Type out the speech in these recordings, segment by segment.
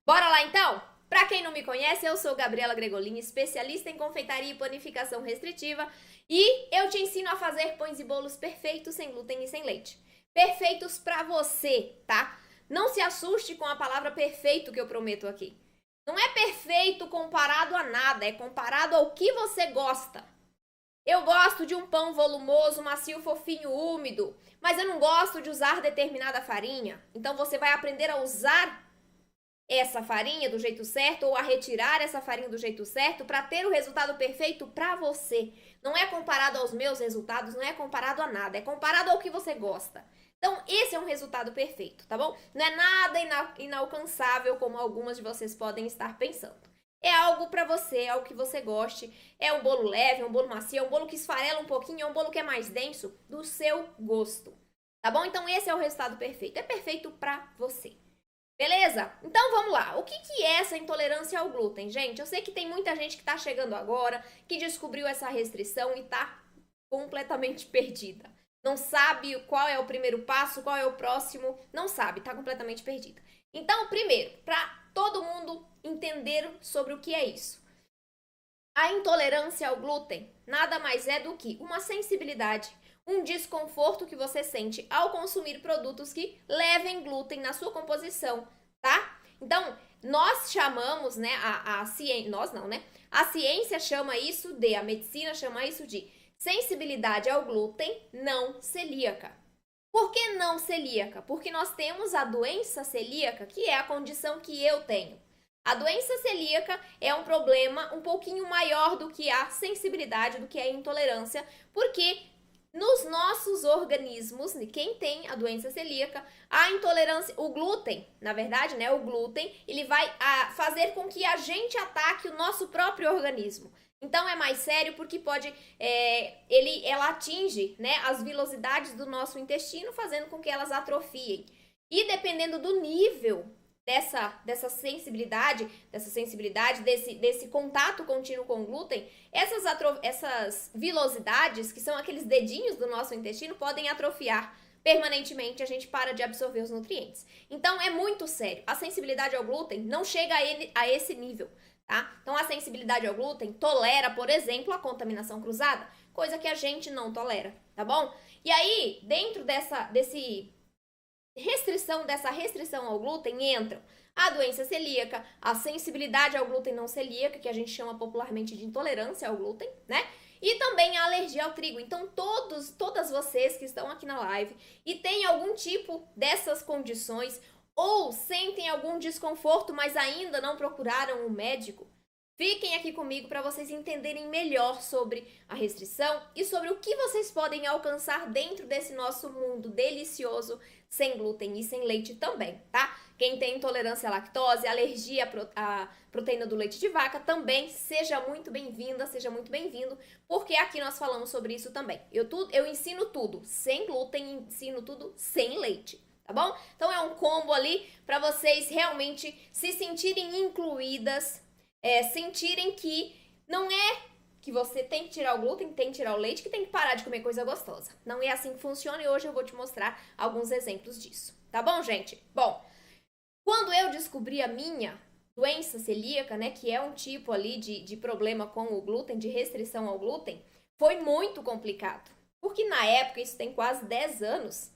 Bora lá então? Pra quem não me conhece, eu sou Gabriela Gregolin, especialista em confeitaria e panificação restritiva, e eu te ensino a fazer pães e bolos perfeitos sem glúten e sem leite. Perfeitos pra você, tá? Não se assuste com a palavra perfeito que eu prometo aqui. Não é perfeito comparado a nada, é comparado ao que você gosta. Eu gosto de um pão volumoso, macio, fofinho, úmido, mas eu não gosto de usar determinada farinha. Então você vai aprender a usar essa farinha do jeito certo ou a retirar essa farinha do jeito certo para ter o resultado perfeito para você. Não é comparado aos meus resultados, não é comparado a nada, é comparado ao que você gosta. Então, esse é um resultado perfeito, tá bom? Não é nada inalcançável como algumas de vocês podem estar pensando. É algo para você, é algo que você goste. É um bolo leve, é um bolo macio, é um bolo que esfarela um pouquinho, é um bolo que é mais denso, do seu gosto. Tá bom? Então, esse é o resultado perfeito. É perfeito para você. Beleza? Então vamos lá. O que é essa intolerância ao glúten, gente? Eu sei que tem muita gente que tá chegando agora, que descobriu essa restrição e tá completamente perdida. Não sabe qual é o primeiro passo, qual é o próximo, não sabe, tá completamente perdida. Então, primeiro, para todo mundo entender sobre o que é isso. A intolerância ao glúten nada mais é do que uma sensibilidade, um desconforto que você sente ao consumir produtos que levem glúten na sua composição, tá? Então, nós chamamos, né, a ciência, nós não, né? A ciência chama isso de, a medicina chama isso de sensibilidade ao glúten não celíaca. Por que não celíaca? Porque nós temos a doença celíaca, que é a condição que eu tenho. A doença celíaca é um problema um pouquinho maior do que a sensibilidade, do que a intolerância, porque nos nossos organismos, quem tem a doença celíaca, a intolerância, o glúten, na verdade, né, o glúten, ele vai fazer com que a gente ataque o nosso próprio organismo. Então é mais sério porque pode, ela atinge, né, as vilosidades do nosso intestino, fazendo com que elas atrofiem. E dependendo do nível dessa sensibilidade, desse contato contínuo com o glúten, essas vilosidades, que são aqueles dedinhos do nosso intestino, podem atrofiar permanentemente, a gente para de absorver os nutrientes. Então é muito sério. A sensibilidade ao glúten não chega a esse nível, tá? Então a sensibilidade ao glúten tolera, por exemplo, a contaminação cruzada, coisa que a gente não tolera, tá bom? E aí, dentro dessa restrição ao glúten entram a doença celíaca, a sensibilidade ao glúten não celíaca, que a gente chama popularmente de intolerância ao glúten, né? E também a alergia ao trigo. Então, todas vocês que estão aqui na live e têm algum tipo dessas condições ou sentem algum desconforto, mas ainda não procuraram um médico, fiquem aqui comigo para vocês entenderem melhor sobre a restrição e sobre o que vocês podem alcançar dentro desse nosso mundo delicioso sem glúten e sem leite também, tá? Quem tem intolerância à lactose, alergia à proteína do leite de vaca, também seja muito bem-vinda, seja muito bem-vindo, porque aqui nós falamos sobre isso também. Eu ensino tudo sem glúten, ensino tudo sem leite, tá bom? Então é um combo ali para vocês realmente se sentirem incluídas, sentirem que não é que você tem que tirar o glúten, tem que tirar o leite, que tem que parar de comer coisa gostosa. Não é assim que funciona e hoje eu vou te mostrar alguns exemplos disso. Tá bom, gente? Bom, quando eu descobri a minha doença celíaca, né, que é um tipo ali de problema com o glúten, de restrição ao glúten, foi muito complicado. Porque na época, isso tem quase 10 anos,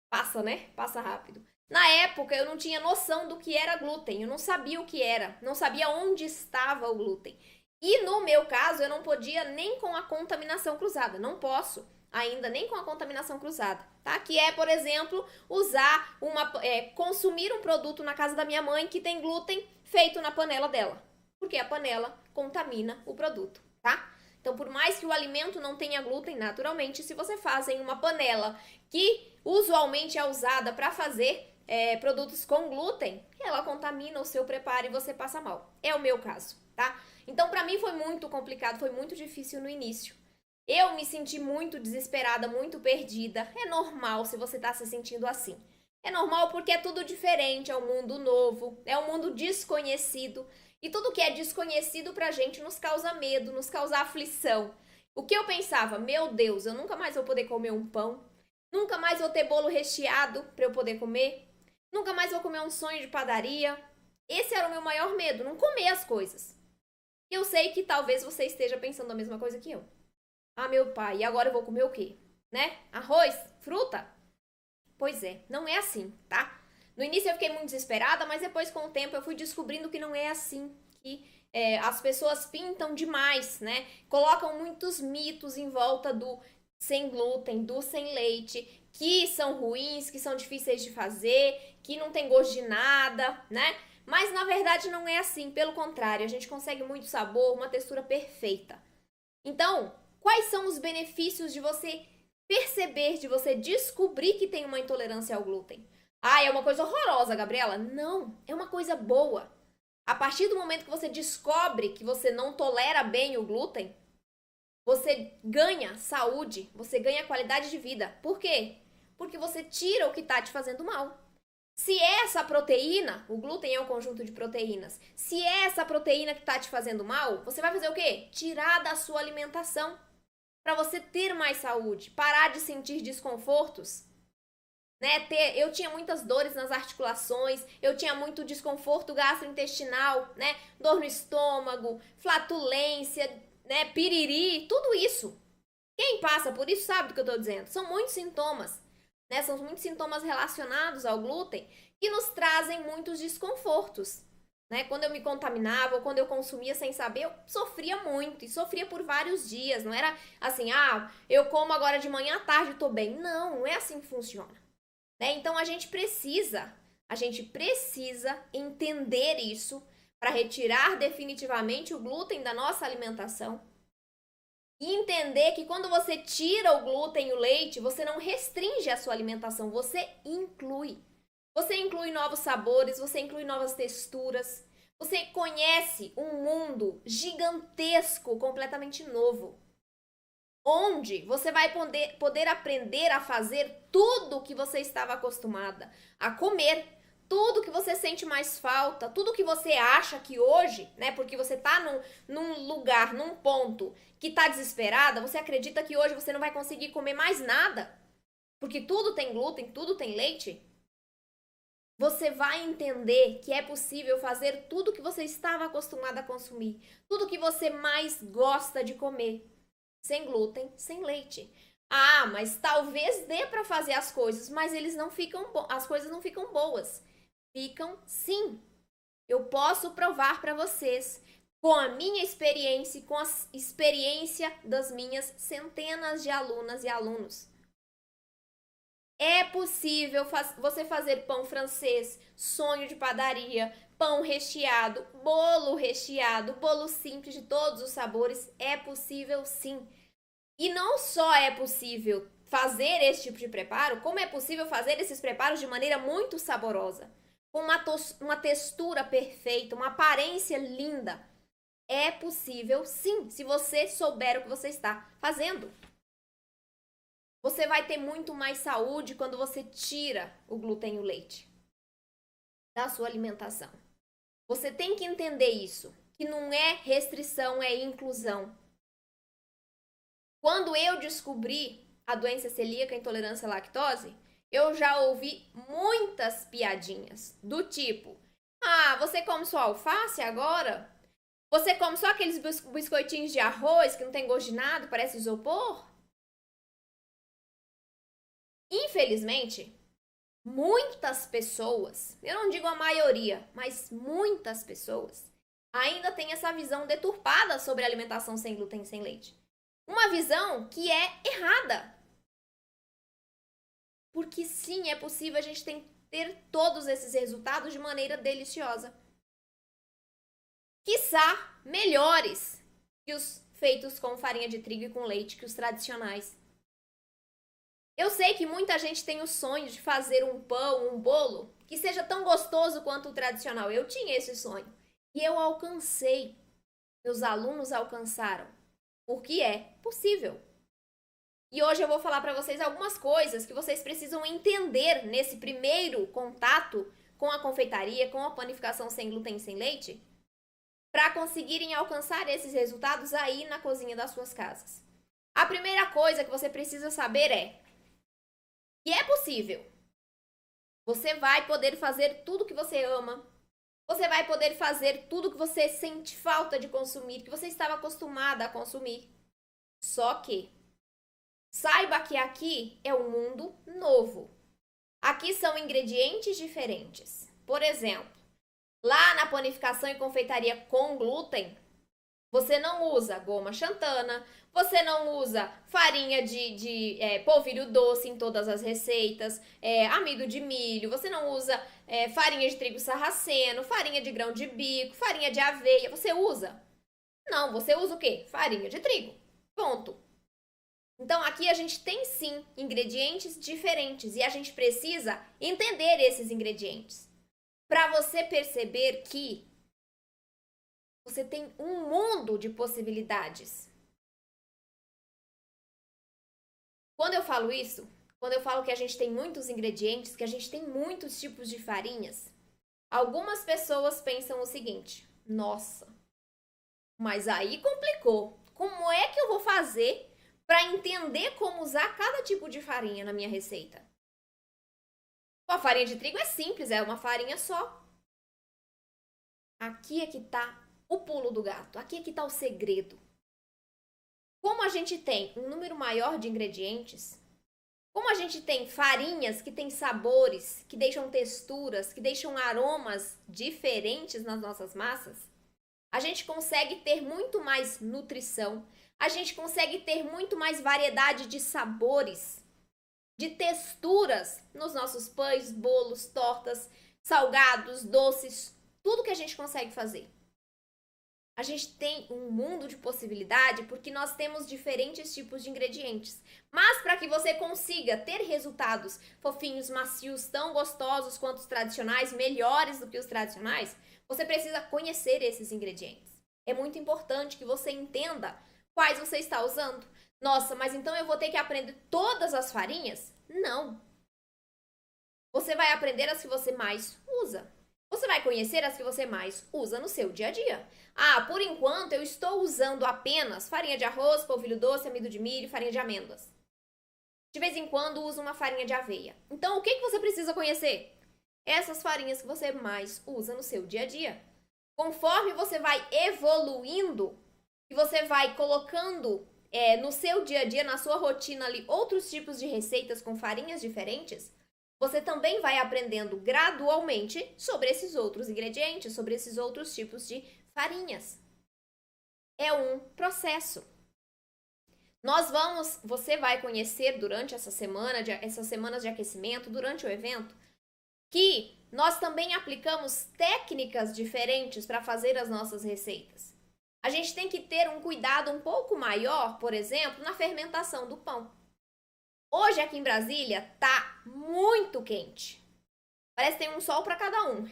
passa, né? Passa rápido. Na época, eu não tinha noção do que era glúten, eu não sabia o que era, não sabia onde estava o glúten. E no meu caso, eu não podia nem com a contaminação cruzada, não posso ainda nem com a contaminação cruzada, tá? Que é, por exemplo, consumir um produto na casa da minha mãe que tem glúten feito na panela dela, porque a panela contamina o produto, tá? Então, por mais que o alimento não tenha glúten naturalmente, se você faz em uma panela que usualmente é usada para fazer produtos com glúten, ela contamina o seu preparo e você passa mal. É o meu caso, tá? Então, para mim foi muito complicado, foi muito difícil no início. Eu me senti muito desesperada, muito perdida. É normal se você tá se sentindo assim. É normal porque é tudo diferente, é um mundo novo, é um mundo desconhecido. E tudo que é desconhecido pra gente nos causa medo, nos causa aflição. O que eu pensava, meu Deus, eu nunca mais vou poder comer um pão, nunca mais vou ter bolo recheado pra eu poder comer, nunca mais vou comer um sonho de padaria. Esse era o meu maior medo, não comer as coisas. E eu sei que talvez você esteja pensando a mesma coisa que eu. Ah, meu pai, e agora eu vou comer o quê? Né? Arroz? Fruta? Pois é, não é assim, tá? No início eu fiquei muito desesperada, mas depois com o tempo eu fui descobrindo que não é assim, que as pessoas pintam demais, né? Colocam muitos mitos em volta do sem glúten, do sem leite, que são ruins, que são difíceis de fazer, que não tem gosto de nada, né? Mas na verdade não é assim, pelo contrário, a gente consegue muito sabor, uma textura perfeita. Então, quais são os benefícios de você perceber, de você descobrir que tem uma intolerância ao glúten? Ah, é uma coisa horrorosa, Gabriela? Não, é uma coisa boa. A partir do momento que você descobre que você não tolera bem o glúten, você ganha saúde, você ganha qualidade de vida. Por quê? Porque você tira o que está te fazendo mal. Se é essa proteína, o glúten é um conjunto de proteínas, se é essa proteína que está te fazendo mal, você vai fazer o quê? Tirar da sua alimentação para você ter mais saúde, parar de sentir desconfortos. Né? Eu tinha muitas dores nas articulações, eu tinha muito desconforto gastrointestinal, né? Dor no estômago, flatulência, né? Piriri, tudo isso. Quem passa por isso sabe do que eu estou dizendo. São muitos sintomas, né? São muitos sintomas relacionados ao glúten que nos trazem muitos desconfortos. Né? Quando eu me contaminava ou quando eu consumia sem saber, eu sofria muito e sofria por vários dias. Não era assim, ah, eu como agora de manhã à tarde e tô bem. Não, não é assim que funciona. Né? Então a gente precisa entender isso para retirar definitivamente o glúten da nossa alimentação. E entender que quando você tira o glúten e o leite, você não restringe a sua alimentação, você inclui. Você inclui novos sabores, você inclui novas texturas. Você conhece um mundo gigantesco, completamente novo. Onde você vai poder aprender a fazer tudo que você estava acostumada a comer, tudo que você sente mais falta, tudo que você acha que hoje, né, porque você tá num lugar, num ponto que tá desesperada, você acredita que hoje você não vai conseguir comer mais nada, porque tudo tem glúten, tudo tem leite. Você vai entender que é possível fazer tudo que você estava acostumada a consumir, tudo que você mais gosta de comer. Sem glúten, sem leite. Ah, mas talvez dê para fazer as coisas, mas as coisas não ficam boas. Ficam sim. Eu posso provar para vocês com a minha experiência e com a experiência das minhas centenas de alunas e alunos. É possível você fazer pão francês, sonho de padaria, pão recheado, bolo simples de todos os sabores. É possível sim. E não só é possível fazer esse tipo de preparo, como é possível fazer esses preparos de maneira muito saborosa, com uma textura perfeita, uma aparência linda. É possível sim, se você souber o que você está fazendo. Você vai ter muito mais saúde quando você tira o glúten e o leite da sua alimentação. Você tem que entender isso, que não é restrição, é inclusão. Quando eu descobri a doença celíaca, a intolerância à lactose, eu já ouvi muitas piadinhas do tipo: ah, você come só alface agora? Você come só aqueles biscoitinhos de arroz que não tem gosto de nada, parece isopor? Infelizmente, muitas pessoas, eu não digo a maioria, mas muitas pessoas, ainda têm essa visão deturpada sobre a alimentação sem glúten e sem leite. Uma visão que é errada. Porque sim, é possível a gente ter todos esses resultados de maneira deliciosa. Quiçá melhores que os feitos com farinha de trigo e com leite, que os tradicionais. Eu sei que muita gente tem o sonho de fazer um pão, um bolo, que seja tão gostoso quanto o tradicional. Eu tinha esse sonho. E eu alcancei. Meus alunos alcançaram. Porque é possível. E hoje eu vou falar para vocês algumas coisas que vocês precisam entender nesse primeiro contato com a confeitaria, com a panificação sem glúten e sem leite, para conseguirem alcançar esses resultados aí na cozinha das suas casas. A primeira coisa que você precisa saber é que é possível. Você vai poder fazer tudo que você ama, Você vai poder fazer tudo que você sente falta de consumir, que você estava acostumada a consumir. Só que saiba que aqui é um mundo novo. Aqui são ingredientes diferentes. Por exemplo, lá na panificação e confeitaria com glúten, você não usa goma xantana, você não usa farinha de polvilho doce em todas as receitas, amido de milho, você não usa farinha de trigo sarraceno, farinha de grão de bico, farinha de aveia, você usa? Não, você usa o quê? Farinha de trigo. Ponto. Então aqui a gente tem sim ingredientes diferentes e a gente precisa entender esses ingredientes para você perceber que você tem um mundo de possibilidades. Quando eu falo isso, quando eu falo que a gente tem muitos ingredientes, que a gente tem muitos tipos de farinhas, algumas pessoas pensam o seguinte: nossa, mas aí complicou. Como é que eu vou fazer para entender como usar cada tipo de farinha na minha receita? A farinha de trigo é simples, é uma farinha só. Aqui é que tá o pulo do gato, aqui é que tá o segredo. Como a gente tem um número maior de ingredientes, como a gente tem farinhas que têm sabores, que deixam texturas, que deixam aromas diferentes nas nossas massas, a gente consegue ter muito mais nutrição, a gente consegue ter muito mais variedade de sabores, de texturas nos nossos pães, bolos, tortas, salgados, doces, tudo que a gente consegue fazer. A gente tem um mundo de possibilidade porque nós temos diferentes tipos de ingredientes. Mas para que você consiga ter resultados fofinhos, macios, tão gostosos quanto os tradicionais, melhores do que os tradicionais, você precisa conhecer esses ingredientes. É muito importante que você entenda quais você está usando. Nossa, mas então eu vou ter que aprender todas as farinhas? Não. Você vai aprender as que você mais usa. Você vai conhecer as que você mais usa no seu dia a dia. Ah, por enquanto eu estou usando apenas farinha de arroz, polvilho doce, amido de milho, farinha de amêndoas. De vez em quando uso uma farinha de aveia. Então o que você precisa conhecer? Essas farinhas que você mais usa no seu dia a dia. Conforme você vai evoluindo e você vai colocando no seu dia a dia, na sua rotina ali, outros tipos de receitas com farinhas diferentes, você também vai aprendendo gradualmente sobre esses outros ingredientes, sobre esses outros tipos de farinhas. É um processo. Você vai conhecer durante essas semanas de aquecimento, durante o evento, que nós também aplicamos técnicas diferentes para fazer as nossas receitas. A gente tem que ter um cuidado um pouco maior, por exemplo, na fermentação do pão. Hoje aqui em Brasília tá muito quente. Parece que tem um sol para cada um.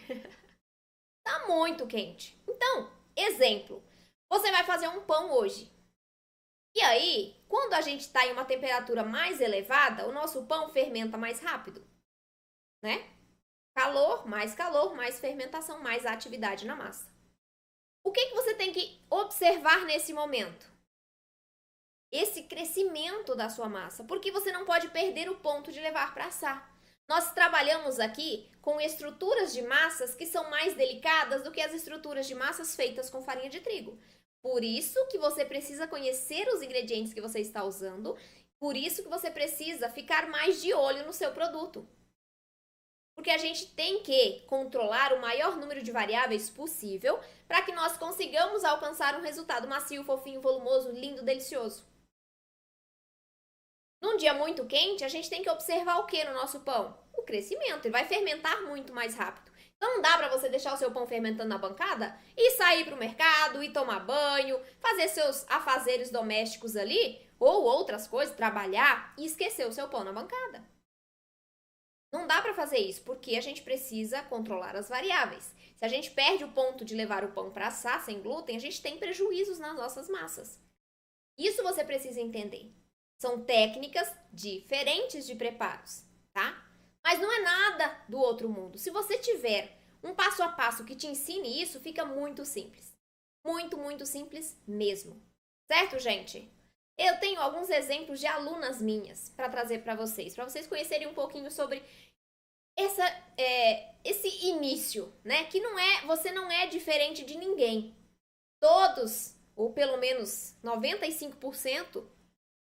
Tá muito quente. Então, exemplo, você vai fazer um pão hoje. E aí, quando a gente está em uma temperatura mais elevada, o nosso pão fermenta mais rápido, né? Calor, mais fermentação, mais atividade na massa. O que você tem que observar nesse momento? Esse crescimento da sua massa, porque você não pode perder o ponto de levar para assar. Nós trabalhamos aqui com estruturas de massas que são mais delicadas do que as estruturas de massas feitas com farinha de trigo. Por isso que você precisa conhecer os ingredientes que você está usando, por isso que você precisa ficar mais de olho no seu produto. Porque a gente tem que controlar o maior número de variáveis possível para que nós consigamos alcançar um resultado macio, fofinho, volumoso, lindo, delicioso. Num dia muito quente, a gente tem que observar o que no nosso pão? O crescimento. Ele vai fermentar muito mais rápido. Então não dá para você deixar o seu pão fermentando na bancada e sair para o mercado, e tomar banho, fazer seus afazeres domésticos ali, ou outras coisas, trabalhar e esquecer o seu pão na bancada. Não dá para fazer isso, porque a gente precisa controlar as variáveis. Se a gente perde o ponto de levar o pão para assar sem glúten, a gente tem prejuízos nas nossas massas. Isso você precisa entender. São técnicas diferentes de preparos, tá? Mas não é nada do outro mundo. Se você tiver um passo a passo que te ensine isso, fica muito simples. Muito, muito simples mesmo. Certo, gente? Eu tenho alguns exemplos de alunas minhas para trazer para vocês conhecerem um pouquinho sobre esse início, né? Que você não é diferente de ninguém. Todos, ou pelo menos 95%,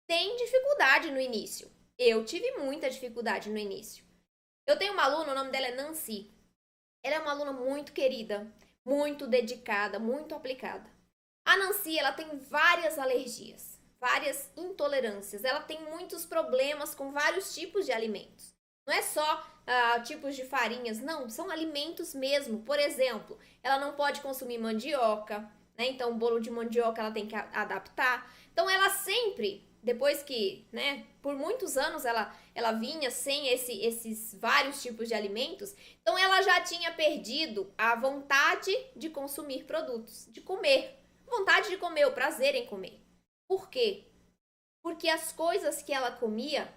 têm dificuldade no início. Eu tive muita dificuldade no início. Eu tenho uma aluna, o nome dela é Nancy. Ela é uma aluna muito querida, muito dedicada, muito aplicada. A Nancy, ela tem várias alergias, várias intolerâncias. Ela tem muitos problemas com vários tipos de alimentos. Não é só tipos de farinhas, não, são alimentos mesmo. Por exemplo, ela não pode consumir mandioca, né? Então, o bolo de mandioca ela tem que adaptar. Então, ela sempre, depois que, né, por muitos anos ela vinha sem esses vários tipos de alimentos, então ela já tinha perdido a vontade de consumir produtos, de comer. Vontade de comer, o prazer em comer. Por quê? Porque as coisas que ela comia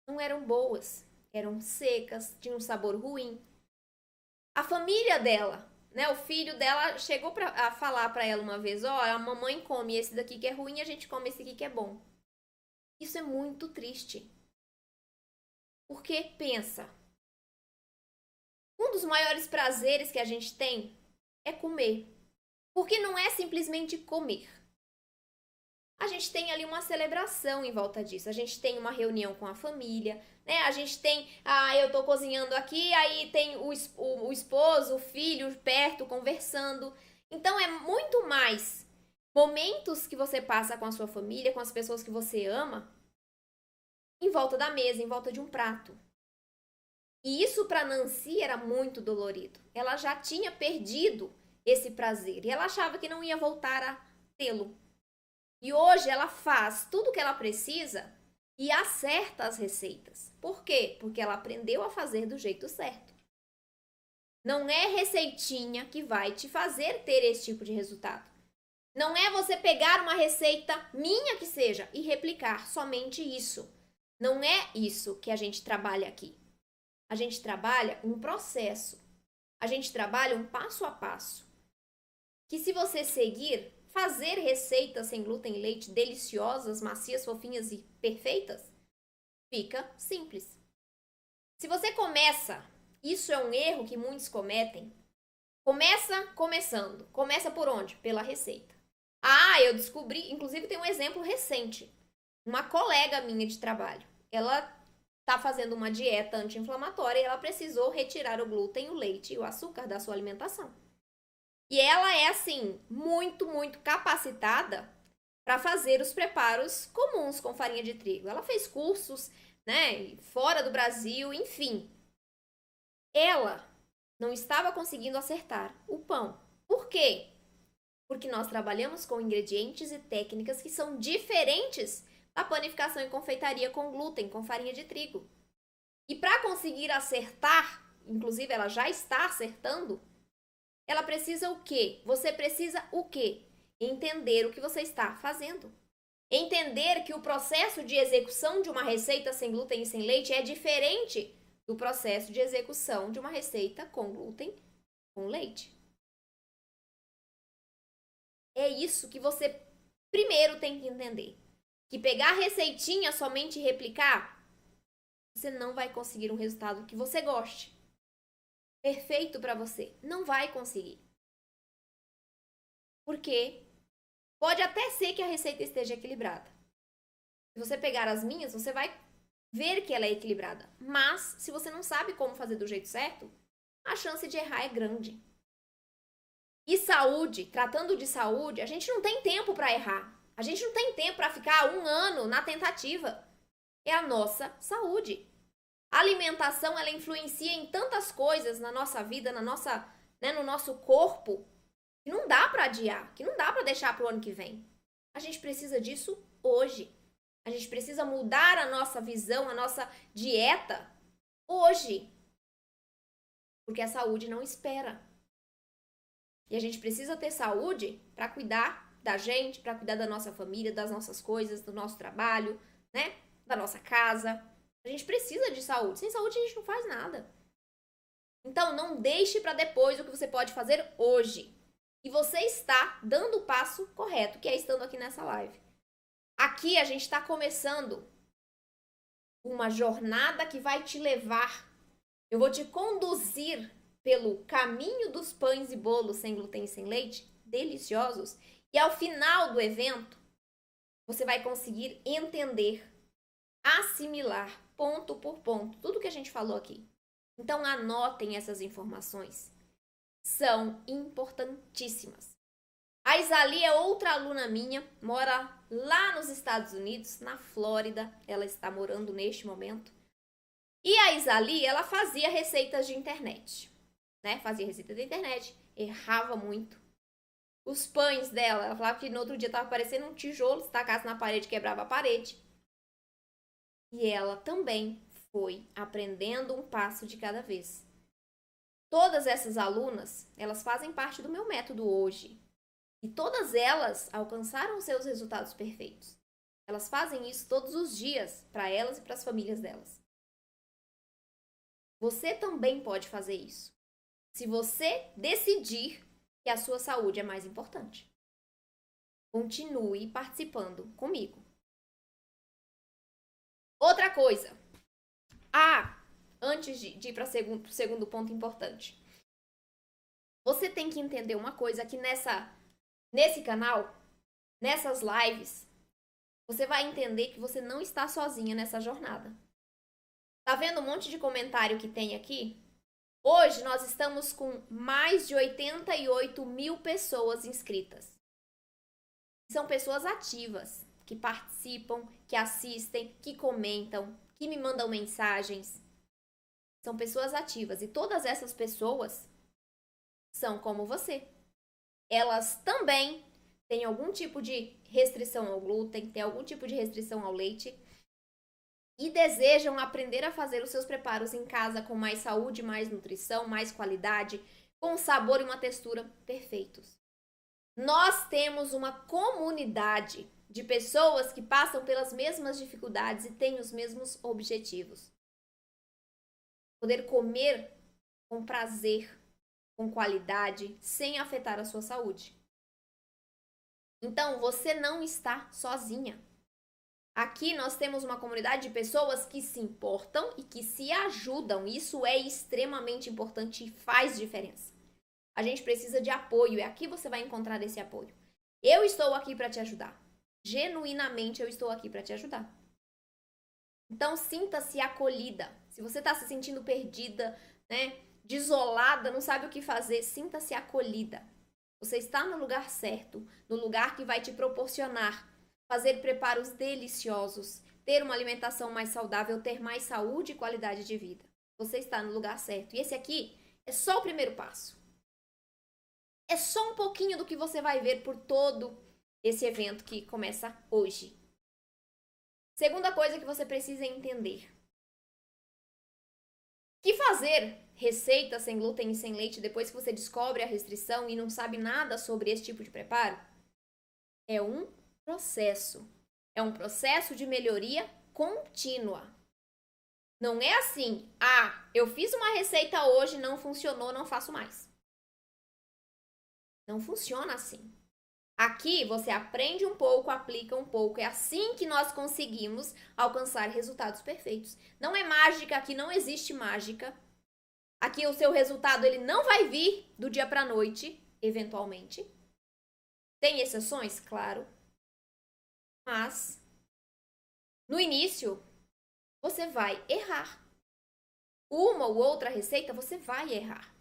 não eram boas, eram secas, tinham um sabor ruim. A família dela, né, o filho dela chegou a falar para ela uma vez, a mamãe come esse daqui que é ruim, a gente come esse aqui que é bom. Isso é muito triste. Porque, pensa, um dos maiores prazeres que a gente tem é comer. Porque não é simplesmente comer. A gente tem ali uma celebração em volta disso. A gente tem uma reunião com a família, né? A gente tem, eu tô cozinhando aqui, aí tem o esposo, o filho perto conversando. Então é muito mais momentos que você passa com a sua família, com as pessoas que você ama, em volta da mesa, em volta de um prato. E isso para Nancy era muito dolorido. Ela já tinha perdido esse prazer e ela achava que não ia voltar a tê-lo. E hoje ela faz tudo o que ela precisa e acerta as receitas. Por quê? Porque ela aprendeu a fazer do jeito certo. Não é receitinha que vai te fazer ter esse tipo de resultado. Não é você pegar uma receita minha que seja e replicar somente isso. Não é isso que a gente trabalha aqui. A gente trabalha um processo. A gente trabalha um passo a passo. Que se você seguir, fazer receitas sem glúten e leite deliciosas, macias, fofinhas e perfeitas, fica simples. Se você começa, isso é um erro que muitos cometem, começando. Começa por onde? Pela receita. Eu descobri, inclusive tem um exemplo recente. Uma colega minha de trabalho, ela tá fazendo uma dieta anti-inflamatória e ela precisou retirar o glúten, o leite e o açúcar da sua alimentação. E ela é, assim, muito, muito capacitada para fazer os preparos comuns com farinha de trigo. Ela fez cursos, né, fora do Brasil, enfim. Ela não estava conseguindo acertar o pão. Por quê? Porque nós trabalhamos com ingredientes e técnicas que são diferentes da panificação e confeitaria com glúten, com farinha de trigo. E para conseguir acertar, inclusive ela já está acertando, ela precisa o quê? Você precisa o quê? Entender o que você está fazendo. Entender que o processo de execução de uma receita sem glúten e sem leite é diferente do processo de execução de uma receita com glúten com leite. É isso que você primeiro tem que entender. Que pegar receitinha somente e replicar, você não vai conseguir um resultado que você goste. Perfeito para você. Não vai conseguir. Porque pode até ser que a receita esteja equilibrada. Se você pegar as minhas, você vai ver que ela é equilibrada. Mas, se você não sabe como fazer do jeito certo, a chance de errar é grande. E saúde, tratando de saúde, a gente não tem tempo para errar. A gente não tem tempo para ficar 1 ano na tentativa. É a nossa saúde. A alimentação, ela influencia em tantas coisas na nossa vida, no nosso corpo, que não dá para adiar, que não dá para deixar para o ano que vem. A gente precisa disso hoje. A gente precisa mudar a nossa visão, a nossa dieta hoje. Porque a saúde não espera. E a gente precisa ter saúde para cuidar da gente, para cuidar da nossa família, das nossas coisas, do nosso trabalho, né? Da nossa casa. A gente precisa de saúde. Sem saúde a gente não faz nada. Então, não deixe para depois o que você pode fazer hoje. E você está dando o passo correto, que é estando aqui nessa live. Aqui a gente está começando uma jornada que vai te levar Eu vou te conduzir pelo caminho dos pães e bolos sem glúten e sem leite, deliciosos, e ao final do evento, você vai conseguir entender, assimilar, ponto por ponto, tudo que a gente falou aqui. Então, anotem essas informações. São importantíssimas. A Isali é outra aluna minha, mora lá nos Estados Unidos, na Flórida. Ela está morando neste momento. E a Isali, ela fazia receitas de internet, né? Fazia receita de internet, errava muito. Os pães dela, ela falava que no outro dia estava parecendo um tijolo, se tacasse na parede, quebrava a parede. E ela também foi aprendendo um passo de cada vez. Todas essas alunas, elas fazem parte do meu método hoje. E todas elas alcançaram seus resultados perfeitos. Elas fazem isso todos os dias, para elas e para as famílias delas. Você também pode fazer isso, se você decidir que a sua saúde é mais importante. Continue participando comigo. Outra coisa. Antes de ir para o segundo ponto importante. Você tem que entender uma coisa que nesse canal, nessas lives, você vai entender que você não está sozinha nessa jornada. Tá vendo um monte de comentário que tem aqui? Hoje nós estamos com mais de 88 mil pessoas inscritas. São pessoas ativas, que participam, que assistem, que comentam, que me mandam mensagens. São pessoas ativas e todas essas pessoas são como você. Elas também têm algum tipo de restrição ao glúten, têm algum tipo de restrição ao leite e desejam aprender a fazer os seus preparos em casa com mais saúde, mais nutrição, mais qualidade, com sabor e uma textura perfeitos. Nós temos uma comunidade de pessoas que passam pelas mesmas dificuldades e têm os mesmos objetivos. Poder comer com prazer, com qualidade, sem afetar a sua saúde. Então, você não está sozinha. Aqui nós temos uma comunidade de pessoas que se importam e que se ajudam. Isso é extremamente importante e faz diferença. A gente precisa de apoio e aqui você vai encontrar esse apoio. Eu estou aqui para te ajudar. Genuinamente eu estou aqui para te ajudar. Então sinta-se acolhida. Se você está se sentindo perdida, né, desolada, não sabe o que fazer, sinta-se acolhida. Você está no lugar certo, no lugar que vai te proporcionar fazer preparos deliciosos, ter uma alimentação mais saudável, ter mais saúde e qualidade de vida. Você está no lugar certo. E esse aqui é só o primeiro passo. É só um pouquinho do que você vai ver por todo esse evento que começa hoje. Segunda coisa que você precisa entender. Que fazer receita sem glúten e sem leite depois que você descobre a restrição e não sabe nada sobre esse tipo de preparo? É um processo. É um processo de melhoria contínua. Não é assim, eu fiz uma receita hoje, não funcionou, não faço mais. Não funciona assim. Aqui você aprende um pouco, aplica um pouco. É assim que nós conseguimos alcançar resultados perfeitos. Não é mágica, aqui não existe mágica. Aqui o seu resultado ele não vai vir do dia para a noite, eventualmente. Tem exceções? Claro. Mas, no início, você vai errar. Uma ou outra receita você vai errar.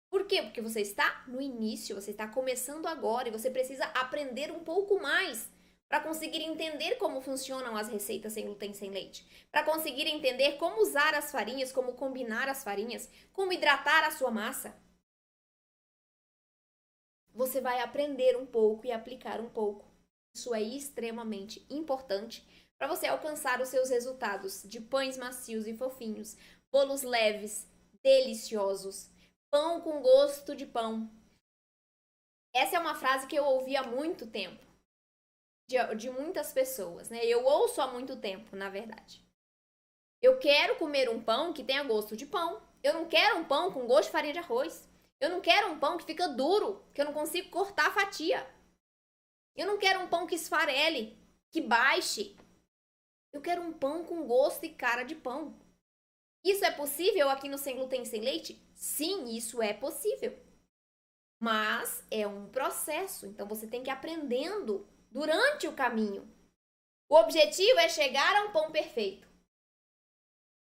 Por quê? Porque você está no início, você está começando agora e você precisa aprender um pouco mais para conseguir entender como funcionam as receitas sem glúten e sem leite, para conseguir entender como usar as farinhas, como combinar as farinhas, como hidratar a sua massa. Você vai aprender um pouco e aplicar um pouco. Isso é extremamente importante para você alcançar os seus resultados de pães macios e fofinhos, bolos leves, deliciosos, pão com gosto de pão. Essa é uma frase que eu ouvi há muito tempo, de muitas pessoas, né? Eu ouço há muito tempo, na verdade. Eu quero comer um pão que tenha gosto de pão. Eu não quero um pão com gosto de farinha de arroz. Eu não quero um pão que fica duro, que eu não consigo cortar a fatia. Eu não quero um pão que esfarele, que baixe. Eu quero um pão com gosto e cara de pão. Isso é possível aqui no Sem Glúten e Sem Leite? Sim, isso é possível. Mas é um processo, então você tem que ir aprendendo durante o caminho. O objetivo é chegar a um pão perfeito.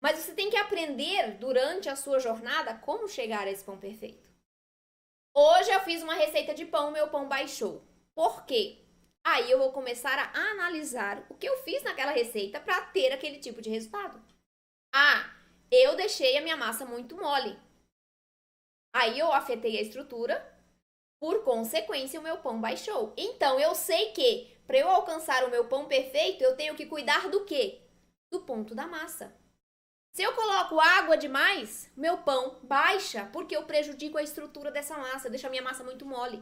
Mas você tem que aprender durante a sua jornada como chegar a esse pão perfeito. Hoje eu fiz uma receita de pão, meu pão baixou. Por quê? Aí eu vou começar a analisar o que eu fiz naquela receita para ter aquele tipo de resultado. Ah, eu deixei a minha massa muito mole. Aí eu afetei a estrutura, por consequência o meu pão baixou. Então eu sei que para eu alcançar o meu pão perfeito, eu tenho que cuidar do quê? Do ponto da massa. Se eu coloco água demais, meu pão baixa, porque eu prejudico a estrutura dessa massa, deixo a minha massa muito mole.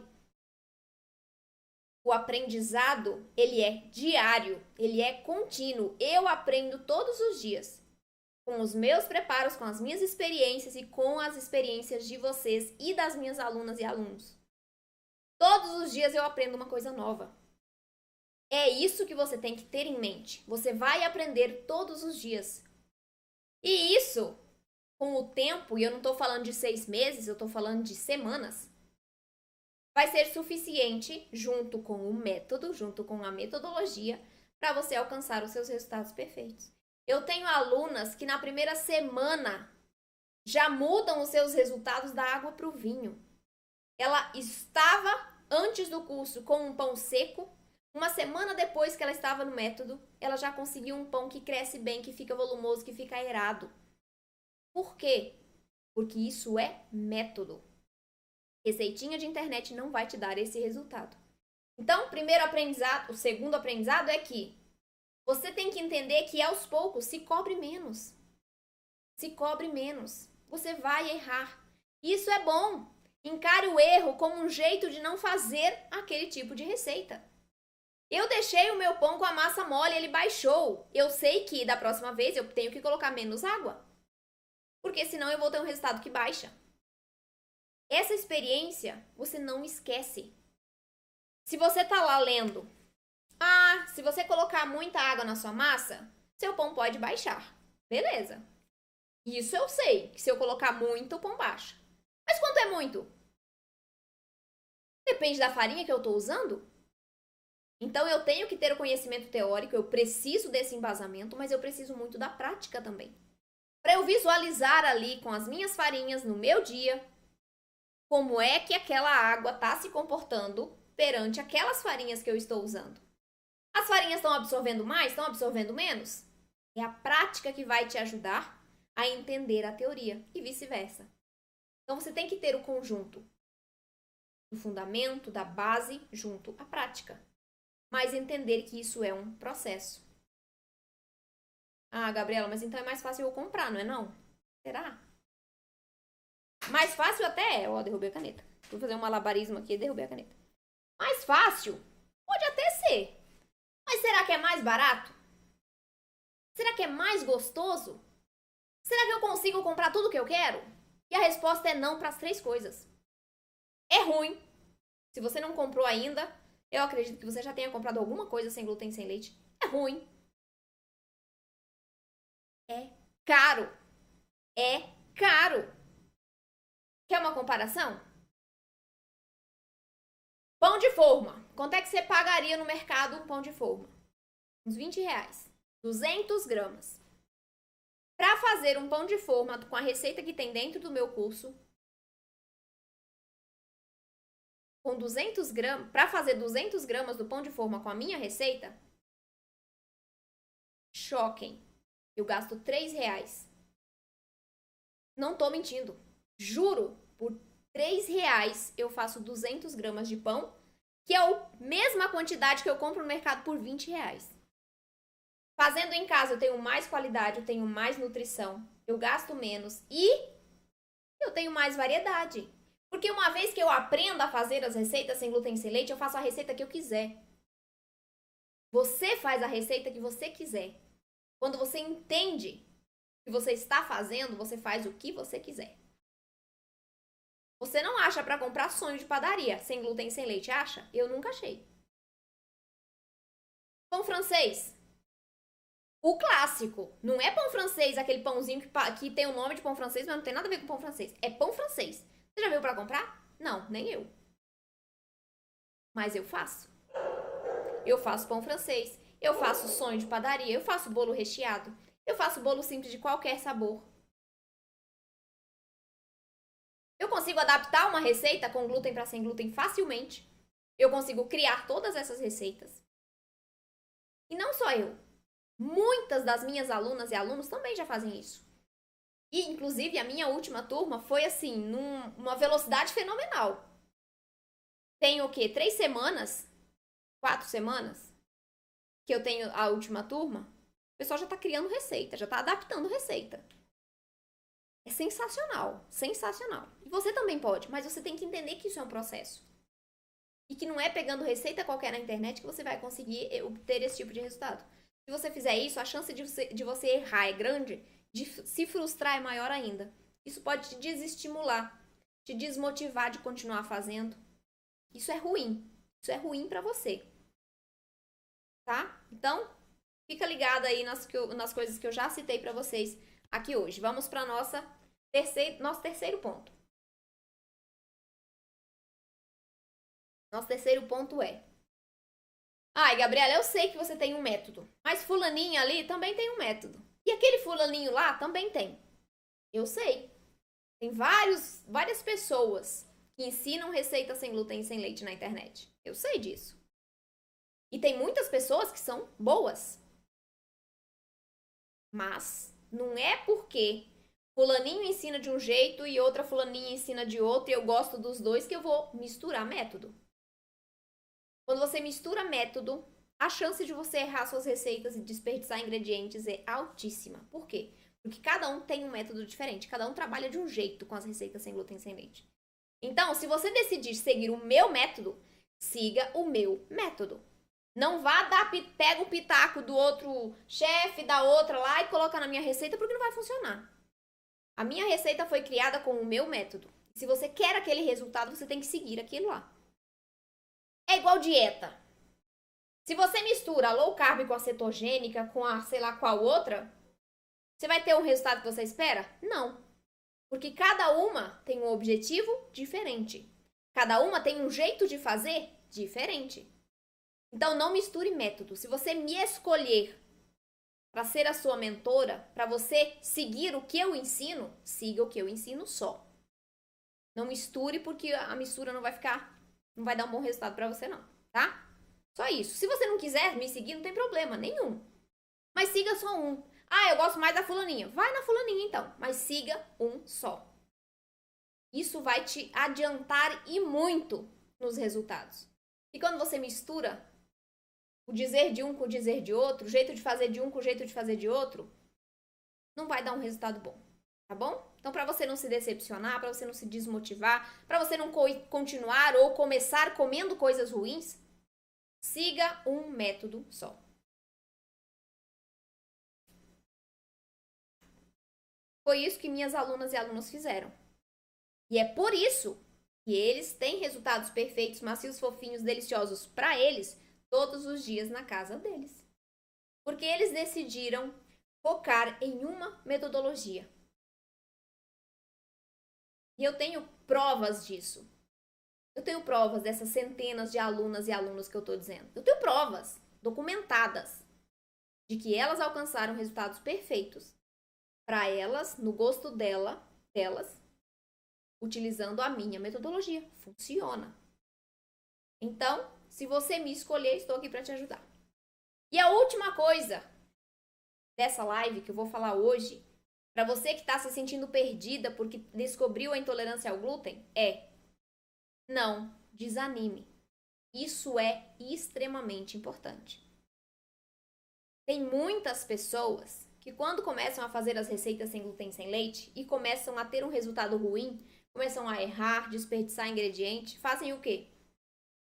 O aprendizado, ele é diário, ele é contínuo. Eu aprendo todos os dias, com os meus preparos, com as minhas experiências e com as experiências de vocês e das minhas alunas e alunos. Todos os dias eu aprendo uma coisa nova. É isso que você tem que ter em mente. Você vai aprender todos os dias. E isso, com o tempo, e eu não estou falando de 6 meses, eu estou falando de semanas, vai ser suficiente, junto com o método, junto com a metodologia, para você alcançar os seus resultados perfeitos. Eu tenho alunas que na primeira semana já mudam os seus resultados da água para o vinho. Ela estava, antes do curso, com um pão seco. Uma semana depois que ela estava no método, ela já conseguiu um pão que cresce bem, que fica volumoso, que fica aerado. Por quê? Porque isso é método. Receitinha de internet não vai te dar esse resultado. Então, primeiro aprendizado, o segundo aprendizado é que você tem que entender que aos poucos se cobre menos. Se cobre menos. Você vai errar. Isso é bom. Encare o erro como um jeito de não fazer aquele tipo de receita. Eu deixei o meu pão com a massa mole, ele baixou. Eu sei que da próxima vez eu tenho que colocar menos água. Porque senão eu vou ter um resultado que baixa. Essa experiência você não esquece. Se você tá lá lendo, se você colocar muita água na sua massa, seu pão pode baixar. Beleza. Isso eu sei, que se eu colocar muito, o pão baixa. Mas quanto é muito? Depende da farinha que eu tô usando. Então, eu tenho que ter o conhecimento teórico, eu preciso desse embasamento, mas eu preciso muito da prática também. Para eu visualizar ali com as minhas farinhas no meu dia, como é que aquela água está se comportando perante aquelas farinhas que eu estou usando. As farinhas estão absorvendo mais? Estão absorvendo menos? É a prática que vai te ajudar a entender a teoria e vice-versa. Então, você tem que ter o conjunto do fundamento, da base, junto à prática. Mas entender que isso é um processo. Ah, Gabriela, mas então é mais fácil eu comprar, não é não? Será? Mais fácil até é. Ó, derrubei a caneta. Vou fazer um malabarismo aqui e derrubei a caneta. Mais fácil? Pode até ser. Mas será que é mais barato? Será que é mais gostoso? Será que eu consigo comprar tudo que eu quero? E a resposta é não para as 3 coisas. É ruim. Se você não comprou ainda, eu acredito que você já tenha comprado alguma coisa sem glúten e sem leite. É ruim. É caro. É caro. Quer uma comparação? Pão de forma. Quanto é que você pagaria no mercado um pão de forma? Uns 20 reais. 200 gramas. Para fazer um pão de forma com a receita que tem dentro do meu curso, com 200 gramas, para fazer 200 gramas do pão de forma com a minha receita, choquem. Eu gasto 3 reais. Não tô mentindo. Juro, por 3 reais eu faço 200 gramas de pão, que é a mesma quantidade que eu compro no mercado por 20 reais. Fazendo em casa eu tenho mais qualidade, eu tenho mais nutrição, eu gasto menos e eu tenho mais variedade. Porque uma vez que eu aprendo a fazer as receitas sem glúten e sem leite, eu faço a receita que eu quiser. Você faz a receita que você quiser. Quando você entende o que você está fazendo, você faz o que você quiser. Você não acha para comprar sonho de padaria sem glúten e sem leite, acha? Eu nunca achei. Pão francês. O clássico. Não é pão francês, aquele pãozinho que tem o nome de pão francês, mas não tem nada a ver com pão francês. É pão francês. Você já veio pra comprar? Não, nem eu. Mas eu faço. Eu faço pão francês. Eu faço sonho de padaria. Eu faço bolo recheado. Eu faço bolo simples de qualquer sabor. Eu consigo adaptar uma receita com glúten para sem glúten facilmente. Eu consigo criar todas essas receitas. E não só eu. Muitas das minhas alunas e alunos também já fazem isso. E, inclusive, a minha última turma foi, assim, numa velocidade fenomenal. Tem o quê? 3 semanas? 4 semanas? Que eu tenho a última turma. O pessoal já tá criando receita, já tá adaptando receita. É sensacional, sensacional. E você também pode, mas você tem que entender que isso é um processo. E que não é pegando receita qualquer na internet que você vai conseguir obter esse tipo de resultado. Se você fizer isso, a chance de você errar é grande, de se frustrar é maior ainda. Isso pode te desestimular, te desmotivar de continuar fazendo. Isso é ruim. Isso é ruim pra você. Tá? Então, fica ligado aí nas coisas que eu já citei pra vocês aqui hoje. Vamos para nosso terceiro ponto. Nosso terceiro ponto é: ai, Gabriela, eu sei que você tem um método, mas fulaninho ali também tem um método. E aquele fulaninho lá também tem. Eu sei. Tem várias pessoas que ensinam receitas sem glúten e sem leite na internet. Eu sei disso. E tem muitas pessoas que são boas. Mas não é porque fulaninho ensina de um jeito e outra fulaninha ensina de outro e eu gosto dos dois que eu vou misturar método. Quando você mistura método, a chance de você errar suas receitas e desperdiçar ingredientes é altíssima. Por quê? Porque cada um tem um método diferente, cada um trabalha de um jeito com as receitas sem glúten e sem leite. Então, se você decidir seguir o meu método, siga o meu método. Não vá pega o pitaco do outro chefe, da outra lá e coloca na minha receita, porque não vai funcionar. A minha receita foi criada com o meu método. Se você quer aquele resultado, você tem que seguir aquilo lá. É igual dieta. Se você mistura a low carb com a cetogênica, com a sei lá qual outra, você vai ter o resultado que você espera? Não. Porque cada uma tem um objetivo diferente. Cada uma tem um jeito de fazer diferente. Então não misture método. Se você me escolher para ser a sua mentora, para você seguir o que eu ensino, siga o que eu ensino só. Não misture porque a mistura não vai dar um bom resultado para você não, tá? Só isso. Se você não quiser me seguir, não tem problema nenhum. Mas siga só um. Ah, eu gosto mais da fulaninha. Vai na fulaninha então, mas siga um só. Isso vai te adiantar e muito nos resultados. E quando você mistura o dizer de um com o dizer de outro, o jeito de fazer de um com o jeito de fazer de outro, não vai dar um resultado bom, tá bom? Então, para você não se decepcionar, para você não se desmotivar, para você não continuar ou começar comendo coisas ruins, siga um método só. Foi isso que minhas alunas e alunos fizeram. E é por isso que eles têm resultados perfeitos, macios, fofinhos, deliciosos para eles todos os dias na casa deles. Porque eles decidiram focar em uma metodologia. E eu tenho provas disso. Eu tenho provas dessas centenas de alunas e alunos que eu estou dizendo. Eu tenho provas documentadas de que elas alcançaram resultados perfeitos para elas, no gosto delas, utilizando a minha metodologia. Funciona. Então, se você me escolher, estou aqui para te ajudar. E a última coisa dessa live que eu vou falar hoje, para você que está se sentindo perdida porque descobriu a intolerância ao glúten, é: não desanime. Isso é extremamente importante. Tem muitas pessoas que quando começam a fazer as receitas sem glúten e sem leite e começam a ter um resultado ruim, começam a errar, desperdiçar ingrediente, fazem o quê?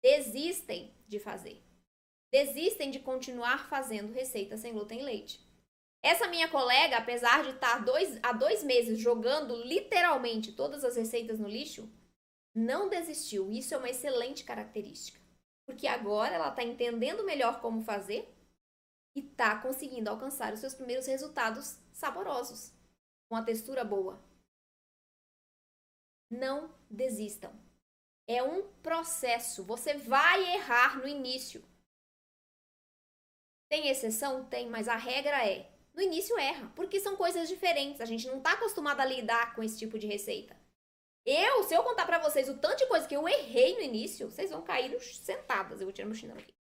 Desistem de fazer. Desistem de continuar fazendo receitas sem glúten e leite. Essa minha colega, apesar de estar há 2 meses jogando literalmente todas as receitas no lixo, não desistiu. Isso é uma excelente característica. Porque agora ela está entendendo melhor como fazer e tá conseguindo alcançar os seus primeiros resultados saborosos, com a textura boa. Não desistam. É um processo. Você vai errar no início. Tem exceção? Tem, mas a regra é: no início erra, porque são coisas diferentes. A gente não tá acostumado a lidar com esse tipo de receita. Se eu contar pra vocês o tanto de coisa que eu errei no início, vocês vão cair sentadas. Eu vou tirar meu chinelo aqui.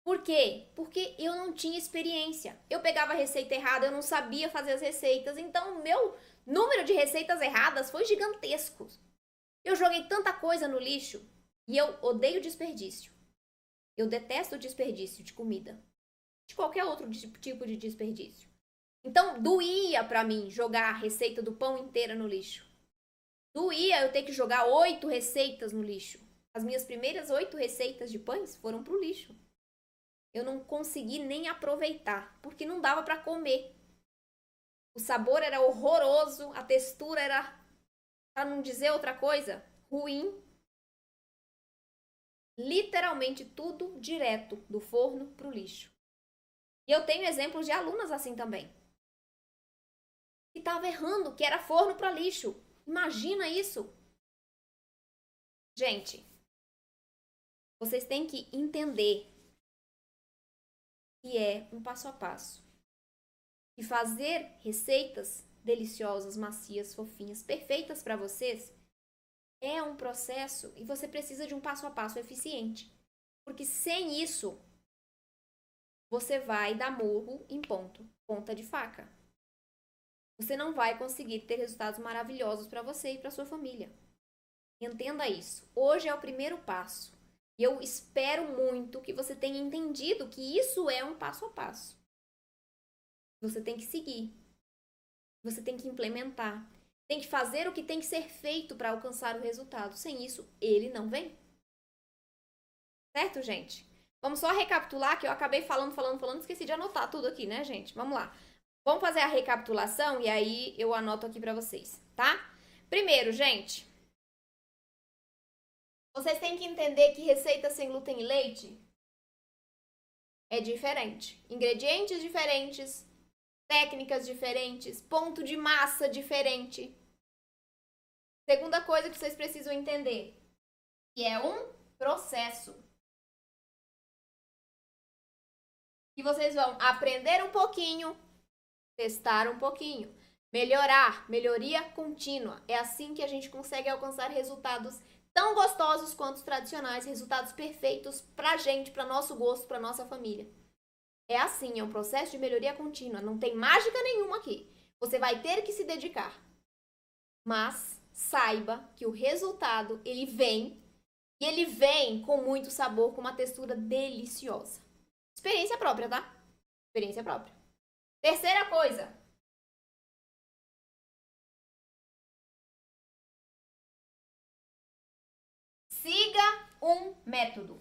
Por quê? Porque eu não tinha experiência. Eu pegava a receita errada, eu não sabia fazer as receitas. Então, o meu número de receitas erradas foi gigantesco. Eu joguei tanta coisa no lixo e eu odeio desperdício. Eu detesto o desperdício de comida. De qualquer outro tipo de desperdício. Então, doía pra mim jogar a receita do pão inteira no lixo. Doía eu ter que jogar 8 receitas no lixo. As minhas primeiras 8 receitas de pães foram pro lixo. Eu não consegui nem aproveitar, porque não dava para comer. O sabor era horroroso, a textura era, para não dizer outra coisa, ruim. Literalmente tudo direto do forno pro lixo. E eu tenho exemplos de alunas assim também. Que estava errando, que era forno para lixo. Imagina isso. Gente, vocês têm que entender que é um passo a passo. E fazer receitas deliciosas, macias, fofinhas, perfeitas para vocês é um processo e você precisa de um passo a passo eficiente. Porque sem isso, você vai dar murro em ponta de faca. Você não vai conseguir ter resultados maravilhosos para você e para sua família. Entenda isso. Hoje é o primeiro passo. E eu espero muito que você tenha entendido que isso é um passo a passo. Você tem que seguir. Você tem que implementar. Tem que fazer o que tem que ser feito para alcançar o resultado. Sem isso, ele não vem. Certo, gente? Vamos só recapitular, que eu acabei falando, esqueci de anotar tudo aqui, né, gente? Vamos lá. Vamos fazer a recapitulação e aí eu anoto aqui para vocês, tá? Primeiro, gente, vocês têm que entender que receita sem glúten e leite é diferente. Ingredientes diferentes, técnicas diferentes, ponto de massa diferente. Segunda coisa que vocês precisam entender, que é um processo. Que vocês vão aprender um pouquinho, testar um pouquinho, melhorar, melhoria contínua. É assim que a gente consegue alcançar resultados tão gostosos quanto os tradicionais, resultados perfeitos pra gente, pra nosso gosto, pra nossa família. É assim, é um processo de melhoria contínua, não tem mágica nenhuma aqui. Você vai ter que se dedicar. Mas saiba que o resultado, ele vem, e ele vem com muito sabor, com uma textura deliciosa. Experiência própria, tá? Experiência própria. Terceira coisa. Siga um método.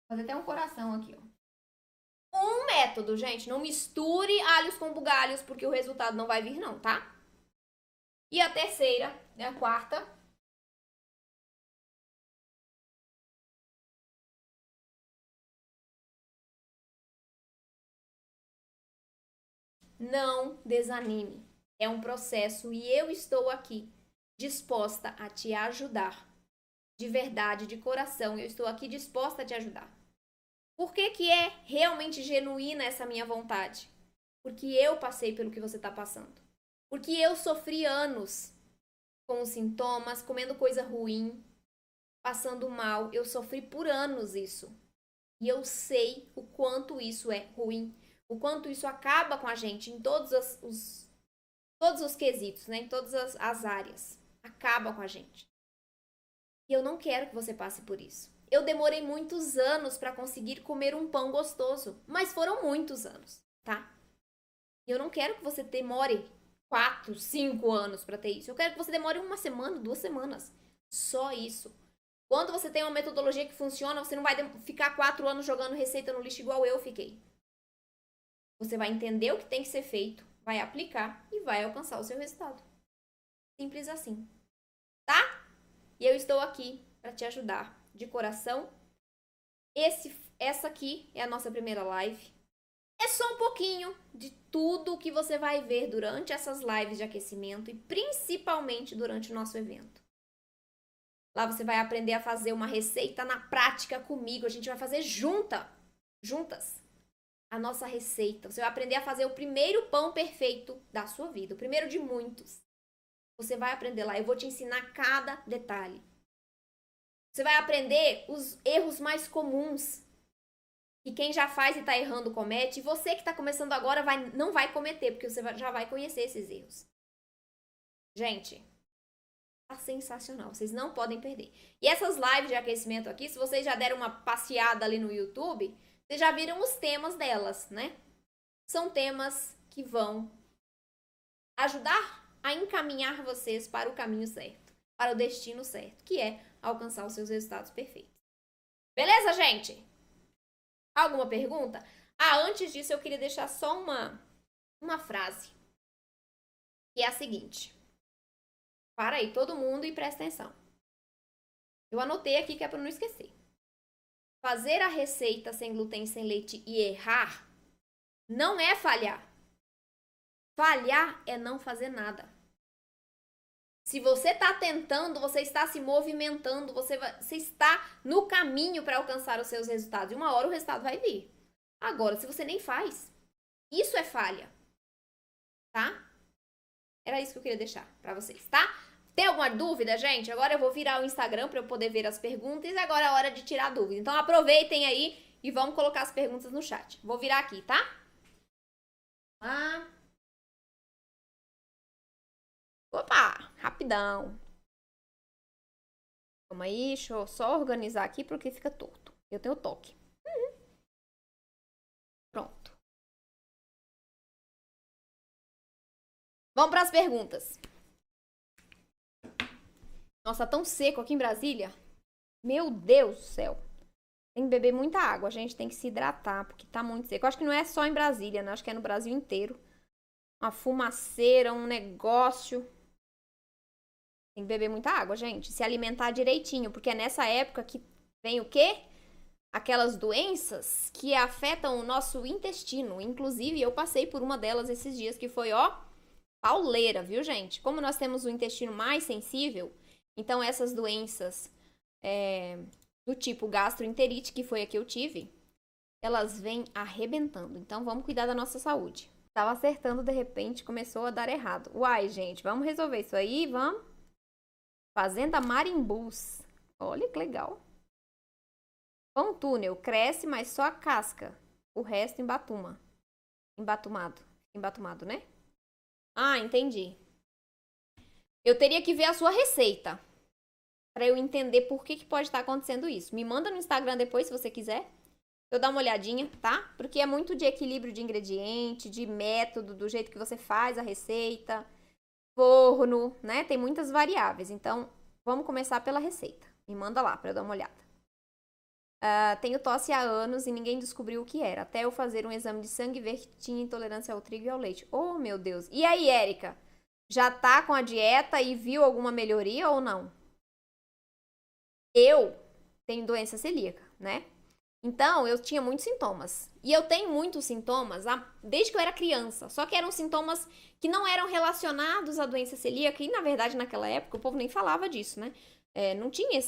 Vou fazer até um coração aqui, ó. Um método, gente. Não misture alhos com bugalhos, porque o resultado não vai vir, não, tá? E a terceira, a quarta. Não desanime. É um processo e eu estou aqui, disposta a te ajudar. De verdade, de coração, eu estou aqui disposta a te ajudar. Por que que é realmente genuína essa minha vontade? Porque eu passei pelo que você está passando. Porque eu sofri anos com os sintomas, comendo coisa ruim, passando mal. Eu sofri por anos isso. E eu sei o quanto isso é ruim. O quanto isso acaba com a gente em todos os quesitos, né? Em todas as áreas. Acaba com a gente. E eu não quero que você passe por isso. Eu demorei muitos anos para conseguir comer um pão gostoso. Mas foram muitos anos, tá? E eu não quero que você demore 4, 5 anos para ter isso. Eu quero que você demore 1 semana, 2 semanas. Só isso. Quando você tem uma metodologia que funciona, você não vai ficar 4 anos jogando receita no lixo igual eu fiquei. Você vai entender o que tem que ser feito, vai aplicar e vai alcançar o seu resultado. Simples assim. Tá? E eu estou aqui para te ajudar de coração. Essa aqui é a nossa primeira live. É só um pouquinho de tudo que você vai ver durante essas lives de aquecimento e principalmente durante o nosso evento. Lá você vai aprender a fazer uma receita na prática comigo. A gente vai fazer juntas, a nossa receita. Você vai aprender a fazer o primeiro pão perfeito da sua vida, o primeiro de muitos. Você vai aprender lá. Eu vou te ensinar cada detalhe. Você vai aprender os erros mais comuns que quem já faz e tá errando comete. E você que tá começando agora não vai cometer, porque você já vai conhecer esses erros. Gente, tá sensacional. Vocês não podem perder. E essas lives de aquecimento aqui, se vocês já deram uma passeada ali no YouTube, vocês já viram os temas delas, né? São temas que vão ajudar a encaminhar vocês para o caminho certo, para o destino certo, que é alcançar os seus resultados perfeitos. Beleza, gente? Alguma pergunta? Antes disso eu queria deixar só uma frase, que é a seguinte. Para aí, todo mundo, e presta atenção. Eu anotei aqui que é para não esquecer. Fazer a receita sem glúten, sem leite e errar não é falhar. Falhar é não fazer nada. Se você está tentando, você está se movimentando, você está no caminho para alcançar os seus resultados. E uma hora o resultado vai vir. Agora, se você nem faz, isso é falha. Tá? Era isso que eu queria deixar para vocês, tá? Tem alguma dúvida, gente? Agora eu vou virar o Instagram para eu poder ver as perguntas e agora é a hora de tirar dúvida. Então aproveitem aí e vamos colocar as perguntas no chat. Vou virar aqui, tá? Opa, rapidão. Calma aí, deixa eu só organizar aqui porque fica torto. Eu tenho toque. Pronto. Vamos para as perguntas. Nossa, tá tão seco aqui em Brasília. Meu Deus do céu. Tem que beber muita água, a gente tem que se hidratar, porque tá muito seco. Eu acho que não é só em Brasília, né? Acho que é no Brasil inteiro. Uma fumaceira, um negócio. Tem que beber muita água, gente. Se alimentar direitinho, porque é nessa época que vem o quê? Aquelas doenças que afetam o nosso intestino. Inclusive, eu passei por uma delas esses dias, que foi, pauleira, viu, gente? Como nós temos o intestino mais sensível, então essas doenças do tipo gastroenterite, que foi a que eu tive, elas vêm arrebentando. Então, vamos cuidar da nossa saúde. Tava acertando, de repente, começou a dar errado. Uai, gente, vamos resolver isso aí, vamos? Fazenda Marimbus. Olha que legal. Pão túnel, cresce, mas só a casca. O resto embatuma. Embatumado, né? Entendi. Eu teria que ver a sua receita para eu entender por que pode estar acontecendo isso. Me manda no Instagram depois, se você quiser. Eu dar uma olhadinha, tá? Porque é muito de equilíbrio de ingrediente, de método, do jeito que você faz a receita, forno, né? Tem muitas variáveis. Então, vamos começar pela receita. Me manda lá para eu dar uma olhada. Tenho tosse há anos e ninguém descobriu o que era. Até eu fazer um exame de sangue e ver que tinha intolerância ao trigo e ao leite. Oh, meu Deus. E aí, Érica? Já tá com a dieta e viu alguma melhoria ou não? Eu tenho doença celíaca, né? Então, eu tinha muitos sintomas. E eu tenho muitos sintomas desde que eu era criança. Só que eram sintomas que não eram relacionados à doença celíaca. E, na verdade, naquela época, o povo nem falava disso, né? Não tinha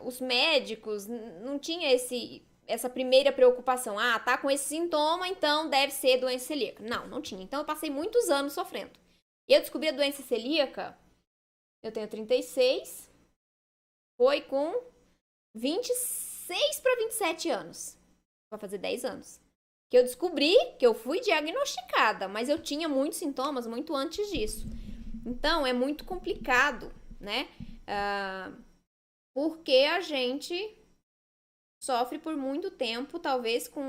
os médicos, não tinha essa primeira preocupação. Tá com esse sintoma, então deve ser doença celíaca. Não tinha. Então, eu passei muitos anos sofrendo. E eu descobri a doença celíaca, eu tenho 36, foi com 26 para 27 anos. Vai fazer 10 anos. Que eu descobri que eu fui diagnosticada, mas eu tinha muitos sintomas muito antes disso. Então, é muito complicado, né? Porque a gente sofre por muito tempo, talvez com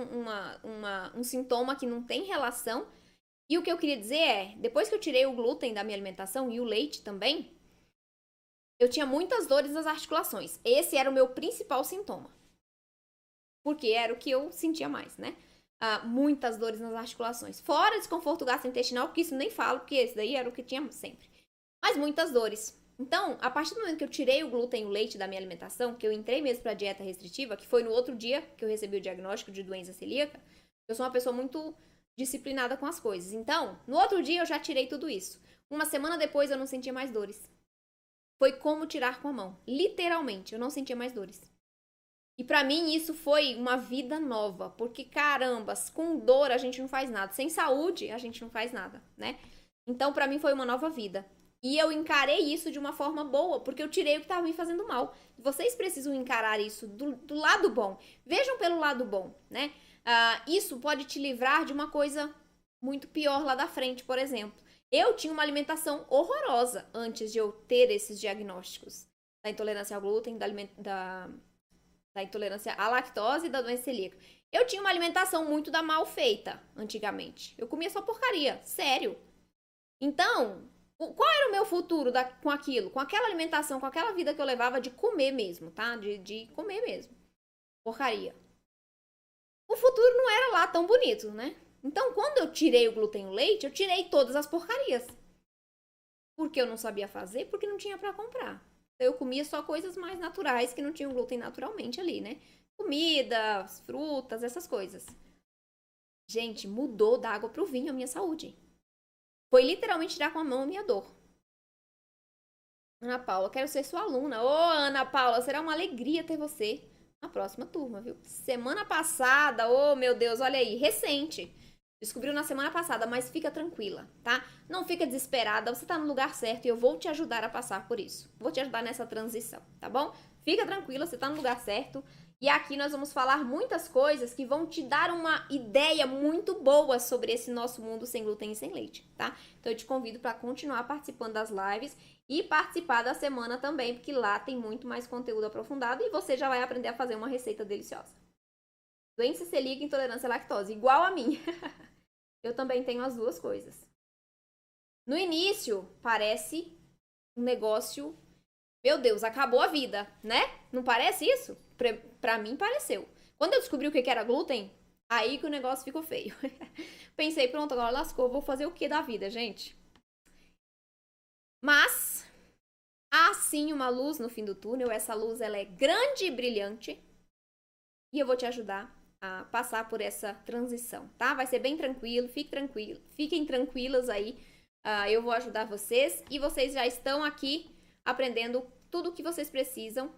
um sintoma que não tem relação. E o que eu queria dizer é, depois que eu tirei o glúten da minha alimentação e o leite também, eu tinha muitas dores nas articulações. Esse era o meu principal sintoma. Porque era o que eu sentia mais, né? Muitas dores nas articulações. Fora desconforto gastrointestinal, porque isso nem falo, porque esse daí era o que tinha sempre. Mas muitas dores. Então, a partir do momento que eu tirei o glúten e o leite da minha alimentação, que eu entrei mesmo para dieta restritiva, que foi no outro dia que eu recebi o diagnóstico de doença celíaca, eu sou uma pessoa muito disciplinada com as coisas. Então, no outro dia eu já tirei tudo isso. Uma semana depois eu não sentia mais dores. Foi como tirar com a mão. Literalmente, eu não sentia mais dores. E pra mim isso foi uma vida nova, porque carambas, com dor a gente não faz nada, sem saúde a gente não faz nada, né? Então pra mim foi uma nova vida. E eu encarei isso de uma forma boa, porque eu tirei o que estava me fazendo mal. Vocês precisam encarar isso do lado bom. Vejam pelo lado bom, né? Isso pode te livrar de uma coisa muito pior lá da frente, por exemplo. Eu tinha uma alimentação horrorosa antes de eu ter esses diagnósticos da intolerância ao glúten, da intolerância à lactose e da doença celíaca. Eu tinha uma alimentação muito da mal feita antigamente. Eu comia só porcaria, sério. Então, qual era o meu futuro com aquilo? Com aquela alimentação, com aquela vida que eu levava de comer mesmo, tá? De comer mesmo. Porcaria. O futuro não era lá tão bonito, né? Então, quando eu tirei o glúten e o leite, eu tirei todas as porcarias. Porque eu não sabia fazer, porque não tinha para comprar. Eu comia só coisas mais naturais, que não tinham glúten naturalmente ali, né? Comida, frutas, essas coisas. Gente, mudou da água pro vinho a minha saúde. Foi literalmente tirar com a mão a minha dor. Ana Paula, quero ser sua aluna. Ô, Ana Paula, será uma alegria ter você na próxima turma, viu? Semana passada, ô meu Deus, olha aí, recente. Descobriu na semana passada, mas fica tranquila, tá? Não fica desesperada, você tá no lugar certo e eu vou te ajudar a passar por isso. Vou te ajudar nessa transição, tá bom? Fica tranquila, você tá no lugar certo. E aqui nós vamos falar muitas coisas que vão te dar uma ideia muito boa sobre esse nosso mundo sem glúten e sem leite, tá? Então eu te convido para continuar participando das lives e participar da semana também, porque lá tem muito mais conteúdo aprofundado e você já vai aprender a fazer uma receita deliciosa. Doença celíaca e intolerância à lactose, igual a mim. Eu também tenho as duas coisas. No início, parece um negócio... Meu Deus, acabou a vida, né? Não parece isso? Pra mim, pareceu. Quando eu descobri o que era glúten, aí que o negócio ficou feio. Pensei, pronto, agora lascou. Vou fazer o que da vida, gente? Mas, há sim uma luz no fim do túnel. Essa luz, ela é grande e brilhante. E eu vou te ajudar a passar por essa transição, tá? Vai ser bem tranquilo, fiquem tranquilas aí. Eu vou ajudar vocês e vocês já estão aqui aprendendo tudo o que vocês precisam,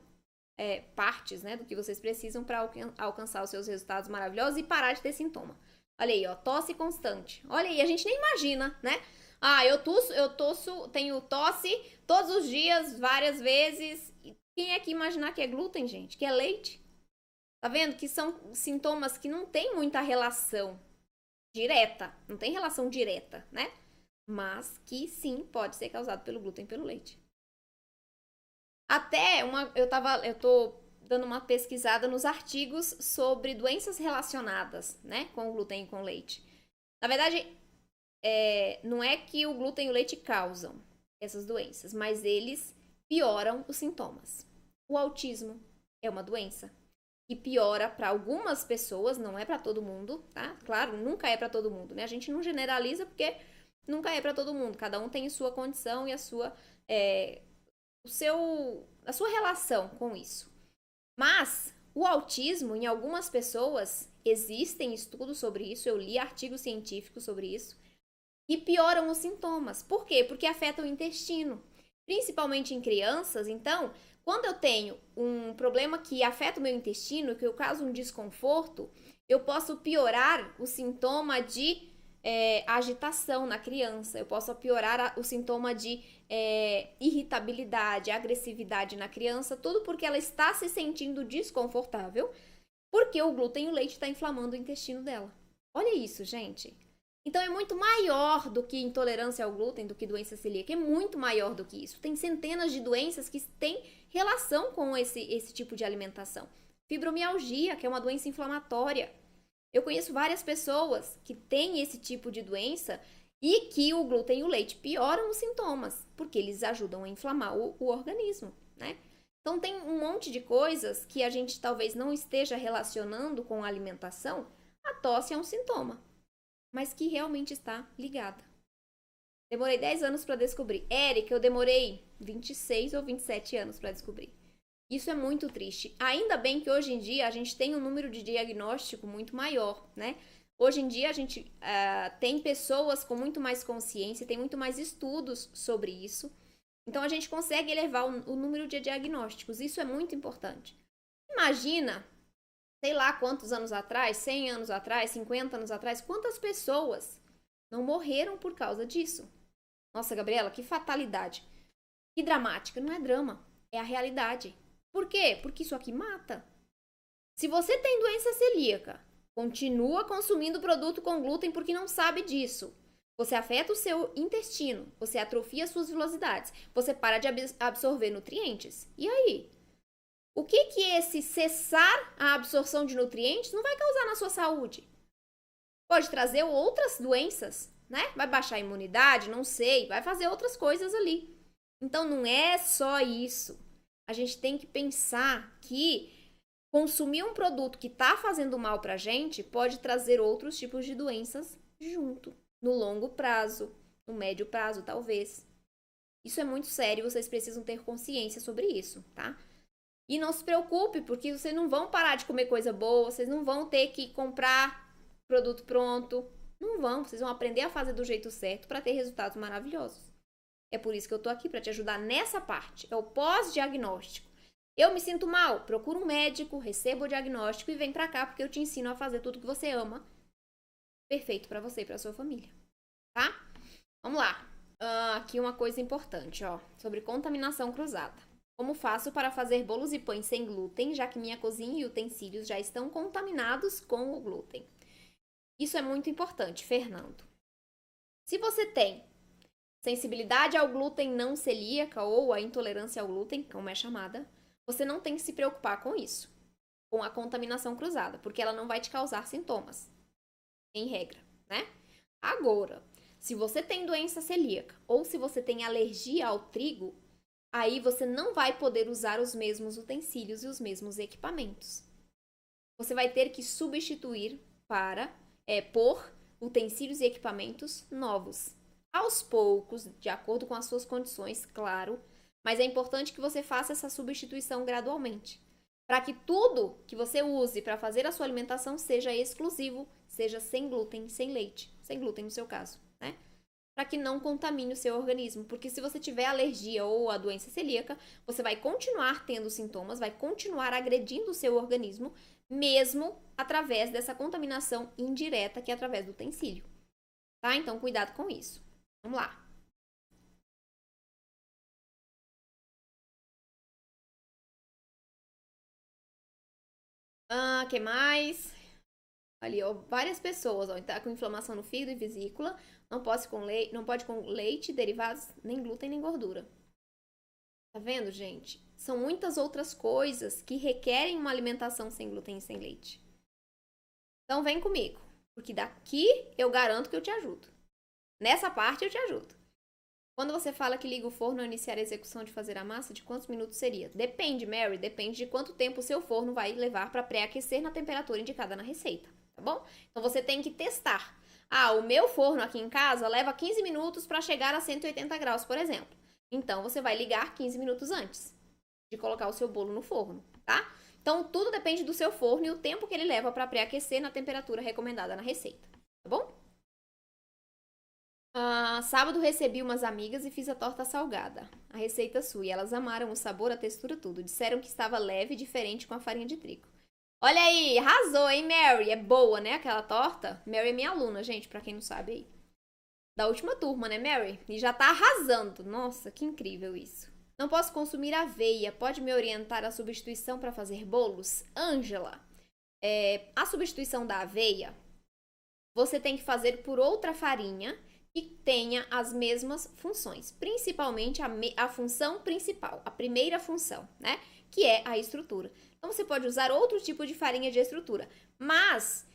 partes, né, do que vocês precisam para alcançar os seus resultados maravilhosos e parar de ter sintoma. Olha aí, ó, tosse constante. Olha aí, a gente nem imagina, né? Eu tosso, tenho tosse todos os dias, várias vezes. Quem é que imaginar que é glúten, gente? Que é leite? Tá vendo? Que são sintomas que não tem muita relação direta. Não tem relação direta, né? Mas que sim, pode ser causado pelo glúten e pelo leite. Eu tô dando uma pesquisada nos artigos sobre doenças relacionadas, né? Com o glúten e com o leite. Na verdade, não é que o glúten e o leite causam essas doenças, mas eles pioram os sintomas. O autismo é uma doença que piora para algumas pessoas, não é para todo mundo, tá? Claro, nunca é para todo mundo, né? A gente não generaliza porque nunca é para todo mundo. Cada um tem a sua condição e a sua relação com isso. Mas o autismo, em algumas pessoas, existem estudos sobre isso, eu li artigos científicos sobre isso, e pioram os sintomas. Por quê? Porque afeta o intestino. Principalmente em crianças, então, quando eu tenho um problema que afeta o meu intestino, que eu causo um desconforto, eu posso piorar o sintoma de agitação na criança, eu posso piorar o sintoma de irritabilidade, agressividade na criança, tudo porque ela está se sentindo desconfortável, porque o glúten e o leite está inflamando o intestino dela. Olha isso, gente. Então é muito maior do que intolerância ao glúten, do que doença celíaca, é muito maior do que isso. Tem centenas de doenças que têm relação com esse tipo de alimentação. Fibromialgia, que é uma doença inflamatória. Eu conheço várias pessoas que têm esse tipo de doença e que o glúten e o leite pioram os sintomas, porque eles ajudam a inflamar o organismo, né? Então tem um monte de coisas que a gente talvez não esteja relacionando com a alimentação. A tosse é um sintoma, mas que realmente está ligada. Demorei 10 anos para descobrir. Érica, eu demorei 26 ou 27 anos para descobrir. Isso é muito triste. Ainda bem que hoje em dia a gente tem um número de diagnóstico muito maior, né? Hoje em dia a gente tem pessoas com muito mais consciência, tem muito mais estudos sobre isso. Então a gente consegue elevar o número de diagnósticos. Isso é muito importante. Imagina, sei lá quantos anos atrás, 100 anos atrás, 50 anos atrás, quantas pessoas não morreram por causa disso. Nossa, Gabriela, que fatalidade. Que dramática. Não é drama, é a realidade. Por quê? Porque isso aqui mata. Se você tem doença celíaca, continua consumindo produto com glúten porque não sabe disso. Você afeta o seu intestino, você atrofia suas velocidades, você para de absorver nutrientes. E aí? O que esse cessar a absorção de nutrientes não vai causar na sua saúde? Pode trazer outras doenças, né? Vai baixar a imunidade, não sei, vai fazer outras coisas ali. Então não é só isso. A gente tem que pensar que consumir um produto que está fazendo mal pra gente pode trazer outros tipos de doenças junto. No longo prazo, no médio prazo, talvez. Isso é muito sério, vocês precisam ter consciência sobre isso, tá? E não se preocupe, porque vocês não vão parar de comer coisa boa, vocês não vão ter que comprar produto pronto. Não vão, vocês vão aprender a fazer do jeito certo para ter resultados maravilhosos. É por isso que eu tô aqui, para te ajudar nessa parte. É o pós-diagnóstico. Eu me sinto mal, procura um médico, receba o diagnóstico e vem pra cá, porque eu te ensino a fazer tudo que você ama. Perfeito pra você e pra sua família, tá? Vamos lá. Aqui uma coisa importante, ó, sobre contaminação cruzada. Como faço para fazer bolos e pães sem glúten, já que minha cozinha e utensílios já estão contaminados com o glúten? Isso é muito importante, Fernando. Se você tem sensibilidade ao glúten não celíaca ou a intolerância ao glúten, como é chamada, você não tem que se preocupar com isso, com a contaminação cruzada, porque ela não vai te causar sintomas, em regra, né? Agora, se você tem doença celíaca ou se você tem alergia ao trigo, aí você não vai poder usar os mesmos utensílios e os mesmos equipamentos. Você vai ter que substituir por utensílios e equipamentos novos. Aos poucos, de acordo com as suas condições, claro, mas é importante que você faça essa substituição gradualmente, para que tudo que você use para fazer a sua alimentação seja exclusivo, seja sem glúten, sem leite, sem glúten no seu caso, né? Para que não contamine o seu organismo, porque se você tiver alergia ou a doença celíaca, você vai continuar tendo sintomas, vai continuar agredindo o seu organismo, mesmo através dessa contaminação indireta que é através do utensílio, tá? Então, cuidado com isso. Vamos lá. Que mais? Ali, ó, várias pessoas, ó, tá com inflamação no fígado e vesícula, não pode com leite, derivados, nem glúten, nem gordura. Tá vendo, gente? São muitas outras coisas que requerem uma alimentação sem glúten e sem leite. Então vem comigo, porque daqui eu garanto que eu te ajudo. Nessa parte eu te ajudo. Quando você fala que liga o forno ao iniciar a execução de fazer a massa, de quantos minutos seria? Depende, Mary, depende de quanto tempo o seu forno vai levar para pré-aquecer na temperatura indicada na receita, tá bom? Então você tem que testar. O meu forno aqui em casa leva 15 minutos para chegar a 180 graus, por exemplo. Então você vai ligar 15 minutos antes de colocar o seu bolo no forno, tá? Então tudo depende do seu forno e o tempo que ele leva para pré-aquecer na temperatura recomendada na receita, tá bom? Sábado recebi umas amigas e fiz a torta salgada. A receita sua. E elas amaram o sabor, a textura, tudo. Disseram que estava leve e diferente com a farinha de trigo. Olha aí, arrasou, hein, Mary? É boa, né, aquela torta? Mary é minha aluna, gente, pra quem não sabe aí. Da última turma, né, Mary? E já tá arrasando. Nossa, que incrível isso. Não posso consumir aveia. Pode me orientar a substituição para fazer bolos? Ângela, a substituição da aveia, você tem que fazer por outra farinha que tenha as mesmas funções, principalmente a função principal, a primeira função, né? Que é a estrutura. Então, você pode usar outro tipo de farinha de estrutura, mas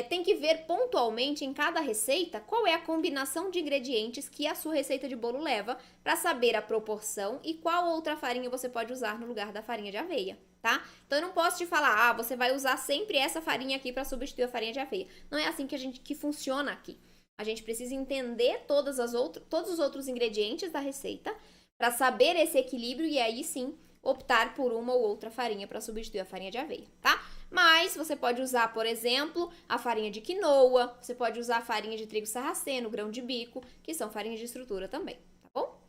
tem que ver pontualmente em cada receita qual é a combinação de ingredientes que a sua receita de bolo leva para saber a proporção e qual outra farinha você pode usar no lugar da farinha de aveia, tá? Então, eu não posso te falar, você vai usar sempre essa farinha aqui para substituir a farinha de aveia. Não é assim que funciona aqui. A gente precisa entender todos os outros ingredientes da receita para saber esse equilíbrio e aí sim optar por uma ou outra farinha para substituir a farinha de aveia, tá? Mas você pode usar, por exemplo, a farinha de quinoa, você pode usar a farinha de trigo sarraceno, grão de bico, que são farinhas de estrutura também, tá bom?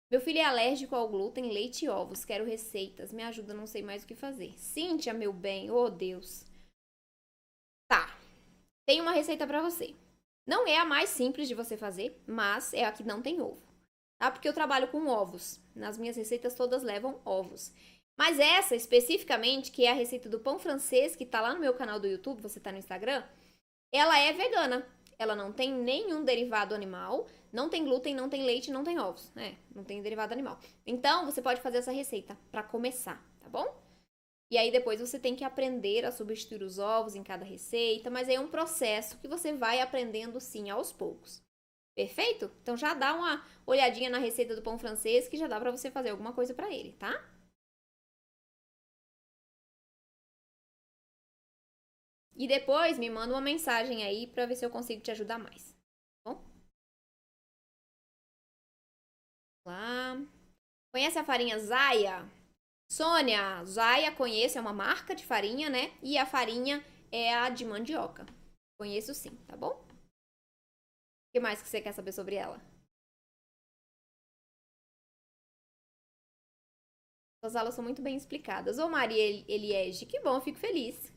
Meu filho é alérgico ao glúten, leite e ovos. Quero receitas. Me ajuda, não sei mais o que fazer. Cíntia, meu bem, oh Deus. Tá, tem uma receita pra você. Não é a mais simples de você fazer, mas é a que não tem ovo, tá? Porque eu trabalho com ovos. Nas minhas receitas todas levam ovos. Mas essa, especificamente, que é a receita do pão francês, que tá lá no meu canal do YouTube, você tá no Instagram, ela é vegana. Ela não tem nenhum derivado animal, não tem glúten, não tem leite, não tem ovos, né? Não tem derivado animal. Então, você pode fazer essa receita pra começar, tá bom? E aí depois você tem que aprender a substituir os ovos em cada receita, mas é um processo que você vai aprendendo sim aos poucos. Perfeito? Então já dá uma olhadinha na receita do pão francês que já dá pra você fazer alguma coisa pra ele, tá? E depois me manda uma mensagem aí pra ver se eu consigo te ajudar mais. Tá bom? Lá. Conhece a farinha Zaya? Sônia, Zaya conheço, é uma marca de farinha, né? E a farinha é a de mandioca. Conheço sim, tá bom? O que mais que você quer saber sobre ela? Suas aulas são muito bem explicadas. Ô Maria Eliege, que bom, fico feliz.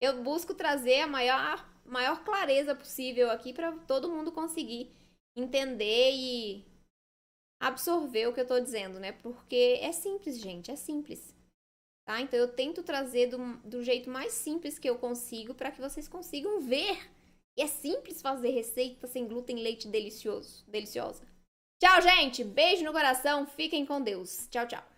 Eu busco trazer a maior clareza possível aqui para todo mundo conseguir entender e absorver o que eu tô dizendo, né? Porque é simples, gente, é simples. Tá? Então eu tento trazer do jeito mais simples que eu consigo para que vocês consigam ver. E é simples fazer receita sem glúten, leite deliciosa. Tchau, gente. Beijo no coração. Fiquem com Deus. Tchau, tchau.